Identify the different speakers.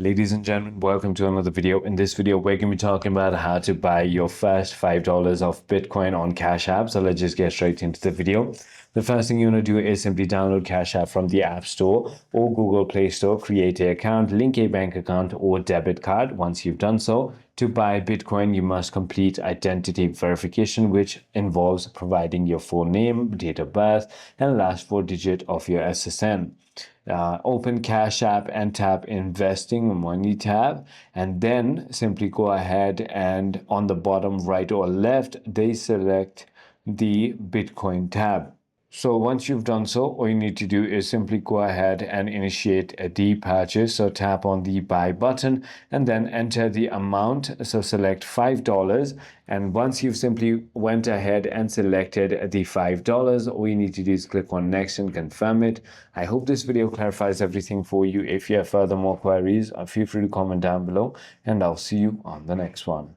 Speaker 1: Ladies and gentlemen, welcome to another video. In this video, we're going to be talking about how to buy your first $5 of Bitcoin on Cash App. So let's just get straight into the video. The first thing you want to do is simply download Cash App from the App Store or Google Play Store, create an account, link a bank account or debit card. Once you've done so, to buy Bitcoin, you must complete identity verification, which involves providing your full name, date of birth, and last four digits of your SSN. Open Cash App and tap Investing Money tab, and then simply go ahead and on the bottom right or left, they select the Bitcoin tab. So once you've done so, all you need to do is simply go ahead and initiate the purchase. So tap on the buy button and then enter the amount. So select $5. And once you've simply went ahead and selected the $5, all you need to do is click on next and confirm it. I hope this video clarifies everything for you. If you have further more queries, feel free to comment down below and I'll see you on the next one.